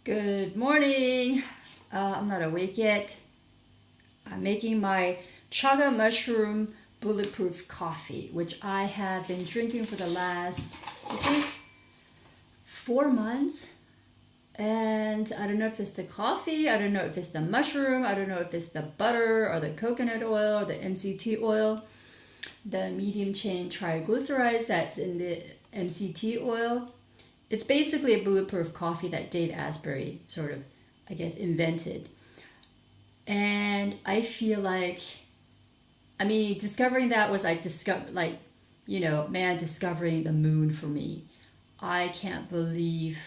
Good morning. I'm not awake yet. I'm making my Chaga mushroom bulletproof coffee, which I have been drinking for the last, I think, 4 months. And I don't know if it's the coffee, I don't know if it's the mushroom, I don't know if it's the butter or the coconut oil or the MCT oil, the medium chain triglycerides that's in the MCT oil. It's basically a bulletproof coffee that Dave Asprey sort of, I guess, invented. And I feel like, discovering that was like discovering the moon for me. I can't believe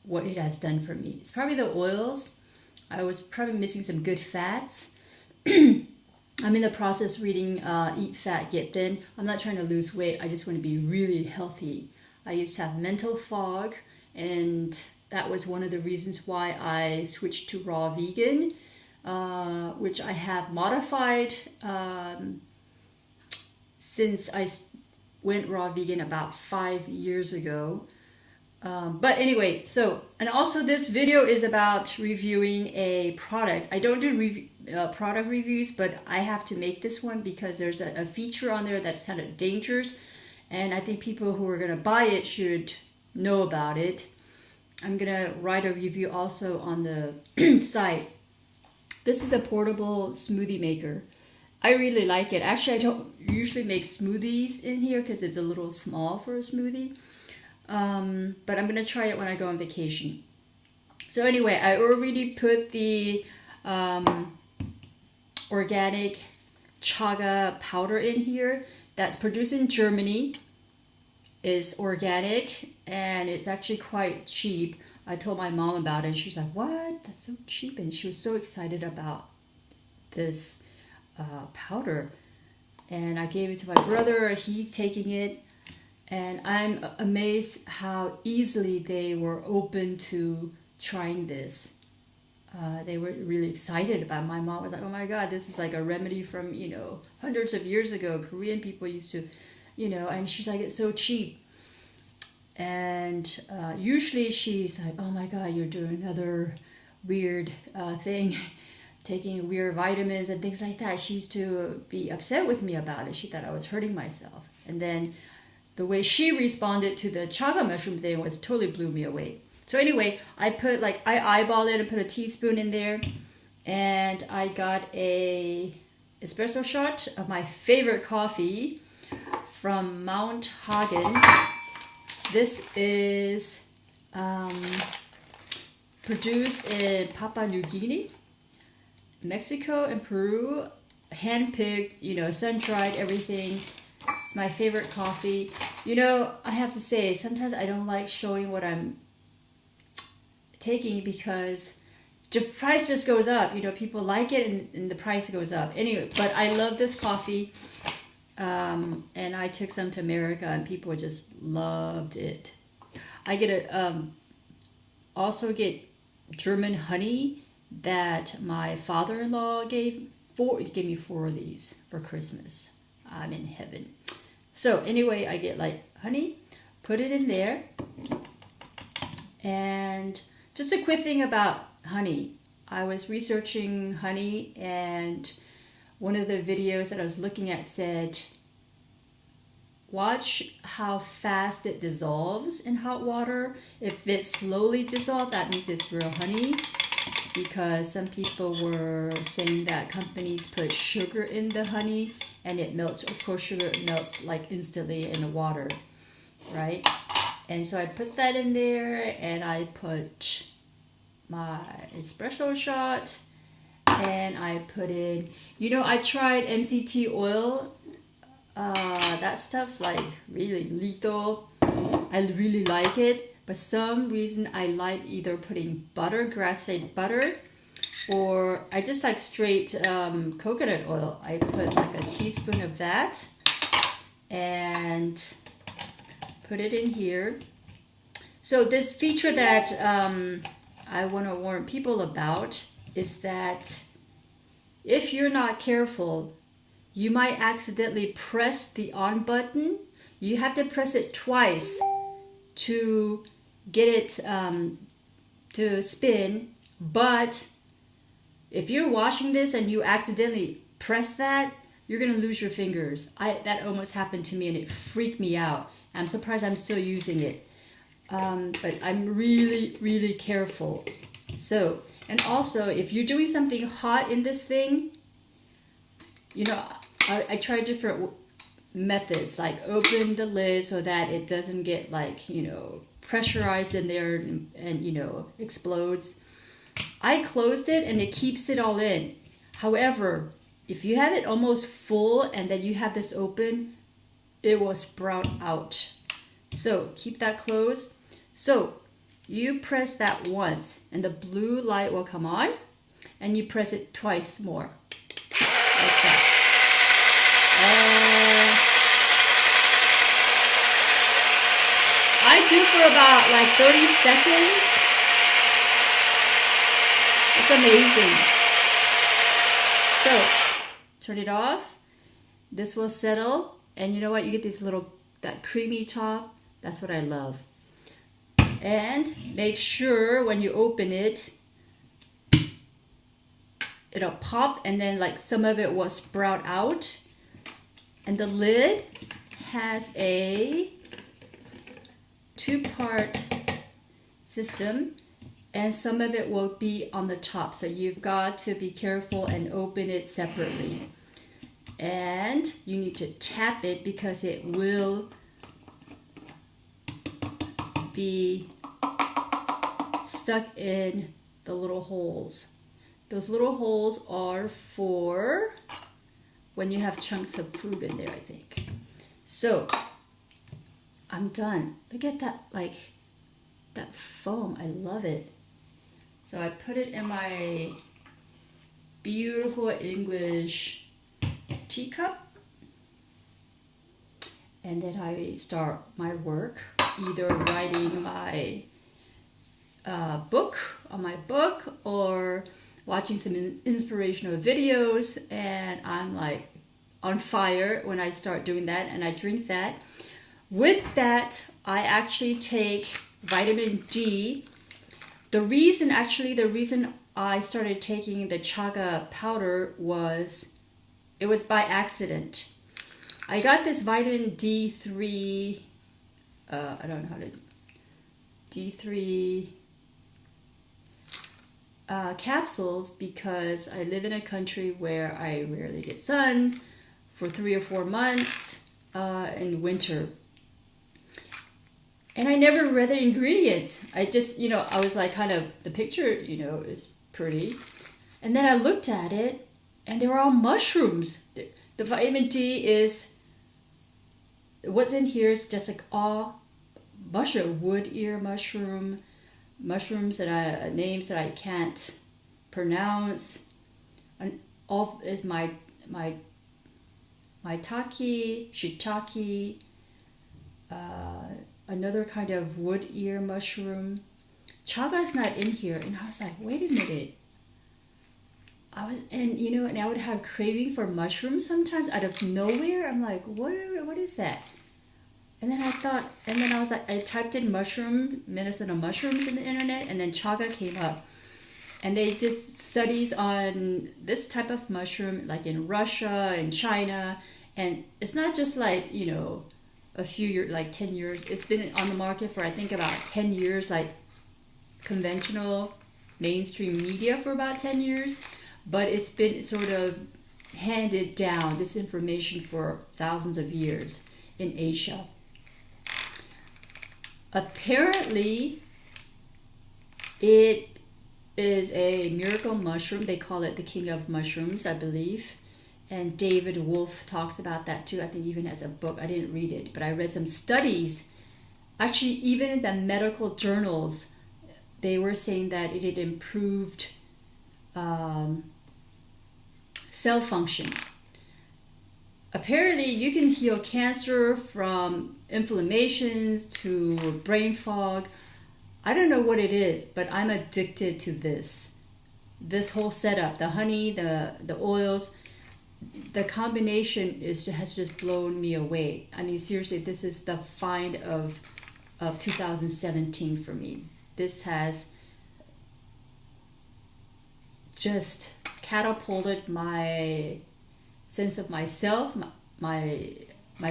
what it has done for me. It's probably the oils. I was probably missing some good fats. I'm in the process reading Eat Fat, Get Thin. I'm not trying to lose weight. I just want to be really healthy. I used to have mental fog, and that was one of the reasons why I switched to raw vegan, which I have modified since I went raw vegan about 5 years ago. But anyway, and also this video is about reviewing a product. I don't do product reviews, but I have to make this one because there's a feature on there that's kind of dangerous. And I think people who are going to buy it should know about it. I'm going to write a review also on the site. This is a portable smoothie maker. I really like it. Actually, I don't usually make smoothies in here because it's a little small for a smoothie. But I'm going to try it when I go on vacation. So anyway, I already put the organic Chaga powder in here. That's produced in Germany, is organic, and it's actually quite cheap. I told my mom about it, and she's like, "What? That's so cheap!" And she was so excited about this powder. And I gave it to my brother. He's taking it, and I'm amazed how easily they were open to trying this. They were really excited about it. My mom was like, "Oh my God, this is like a remedy from, hundreds of years ago. Korean people used to, and she's like, it's so cheap." And usually she's like, "Oh my God, you're doing another weird thing, taking weird vitamins and things like that." She used to be upset with me about it. She thought I was hurting myself. And then the way she responded to the chaga mushroom thing was totally blew me away. So anyway, I eyeballed it and put a teaspoon in there, and I got a espresso shot of my favorite coffee from Mount Hagen. This is produced in Papua New Guinea, Mexico, and Peru. Hand-picked, sun-dried, everything. It's my favorite coffee. I have to say, sometimes I don't like showing what I'm taking because the price just goes up. People like it and the price goes up. Anyway, but I love this coffee. And I took some to America and people just loved it. I also get German honey that my father-in-law gave me 4 of these for Christmas. I'm in heaven. So anyway, I get honey, put it in there. And just a quick thing about honey. I was researching honey, and one of the videos that I was looking at said, watch how fast it dissolves in hot water. If it slowly dissolves, that means it's real honey. Because some people were saying that companies put sugar in the honey and it melts. Of course, sugar melts instantly in the water, right? And so I put that in there, and I put my espresso shot, and I put in, I tried MCT oil. That stuff's really lethal. I really like it. But some reason I like either putting butter, grass-fed butter, or I just like straight coconut oil. I put a teaspoon of that and put it in here. So this feature that I want to warn people about is that if you're not careful, you might accidentally press the on button. You have to press it twice to get it to spin, but if you're washing this and you accidentally press that, you're gonna lose your fingers. That almost happened to me and it freaked me out. I'm surprised I'm still using it. But I'm really, really careful. So, and also if you're doing something hot in this thing, you know, I try different methods, like open the lid so that it doesn't get like, you know, pressurized in there and you know, explodes. I closed it and it keeps it all in. However, if you have it almost full and then you have this open, it will sprout out. So keep that closed. So you press that once and the blue light will come on, and you press it twice more. Like that. I do for about like 30 seconds. It's amazing. So turn it off. This will settle. And you know what? You get this little, that creamy top. That's what I love. And make sure when you open it, it'll pop and then like some of it will sprout out. And the lid has a 2-part system, and some of it will be on the top. So you've got to be careful and open it separately. And you need to tap it because it will be stuck in the little holes. Those little holes are for when you have chunks of food in there, I think. So I'm done. Look at that, like that foam. I love it. So I put it in my beautiful English teacup, and then I start my work, either writing my book on my book or watching some inspirational videos, and I'm like on fire when I start doing that, and I drink that. With that, I actually take vitamin D. The reason I started taking the Chaga powder was, it was by accident. I got this vitamin D3, I don't know how to, D3 capsules, because I live in a country where I rarely get sun for 3 or 4 months in winter. And I never read the ingredients. I just, you know, I was like kind of, the picture, you know, is pretty. And then I looked at it and they were all mushrooms. The vitamin D is, what's in here is just like all mushroom, wood ear mushroom, mushrooms that names that I can't pronounce. And all is my maitake, shiitake, another kind of wood ear mushroom. Chaga is not in here, and I was like, wait a minute. And I would have craving for mushrooms sometimes out of nowhere. I'm like, what is that? And then I was like, I typed in medicinal mushrooms in the internet, and then Chaga came up. And they did studies on this type of mushroom, like in Russia and China. And it's not just like, you know, a few years, like 10 years. It's been on the market for, I think, about 10 years, like conventional mainstream media for about 10 years. But it's been sort of handed down, this information, for thousands of years in Asia. Apparently, it is a miracle mushroom. They call it the king of mushrooms, I believe. And David Wolf talks about that too. I think even as a book. I didn't read it, but I read some studies. Actually, even in the medical journals, they were saying that it had improved cell function. Apparently, you can heal cancer from inflammations to brain fog. I don't know what it is, but I'm addicted to this. This whole setup, the honey, the oils, the combination has just blown me away. I mean, seriously, this is the find of 2017 for me. This has just catapulted my sense of myself, my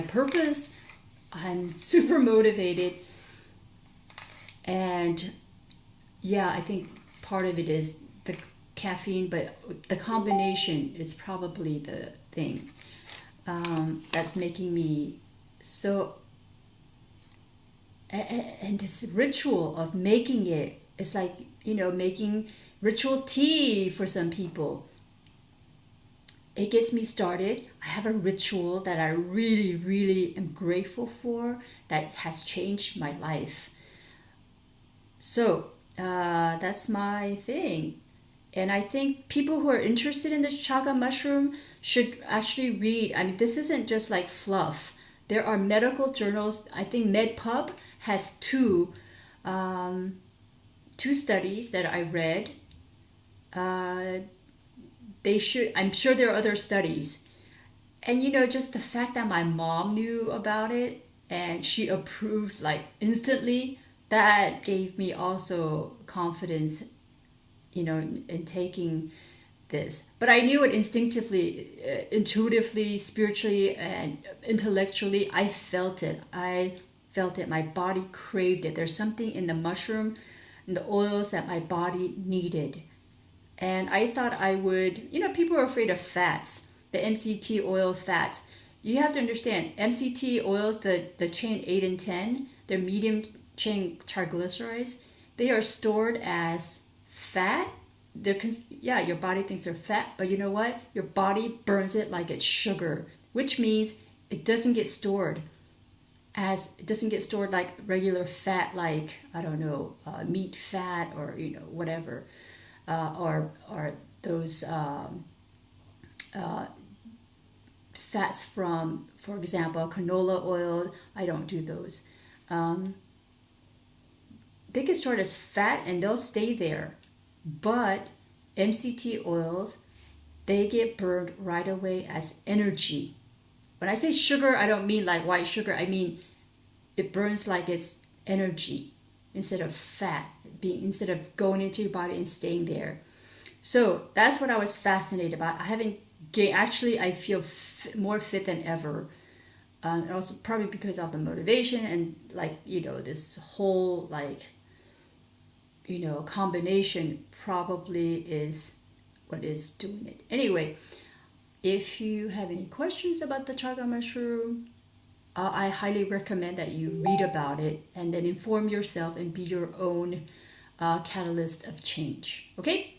purpose. I'm super motivated. And yeah, I think part of it is the caffeine, but the combination is probably the thing that's making me so. And this ritual of making it's like, making ritual tea for some people. It gets me started. I have a ritual that I really, really am grateful for that has changed my life. So that's my thing. And I think people who are interested in the chaga mushroom should actually read. I mean, this isn't just like fluff. There are medical journals. I think MedPub has two studies that I read. I'm sure there are other studies. And just the fact that my mom knew about it and she approved like instantly, that gave me also confidence, in taking this. But I knew it instinctively, intuitively, spiritually, and intellectually. I felt it. My body craved it. There's something in the mushroom and the oils that my body needed. And I thought I would, people are afraid of fats, the MCT oil fats. You have to understand, MCT oils, the chain 8 and 10, they're medium chain triglycerides. They are stored as fat. Your body thinks they're fat, but you know what? Your body burns it like it's sugar, which means it doesn't get stored like regular fat, like, I don't know, meat fat or, whatever. Or those fats from, for example, canola oil. I don't do those. They get stored as fat and they'll stay there. But MCT oils, they get burned right away as energy. When I say sugar, I don't mean like white sugar. I mean it burns like it's energy instead of fat, instead of going into your body and staying there. So that's what I was fascinated about. I haven't gained, actually I feel more fit than ever. And also probably because of the motivation and this whole combination probably is what is doing it. Anyway, if you have any questions about the chaga mushroom, I highly recommend that you read about it and then inform yourself and be your own catalyst of change. Okay?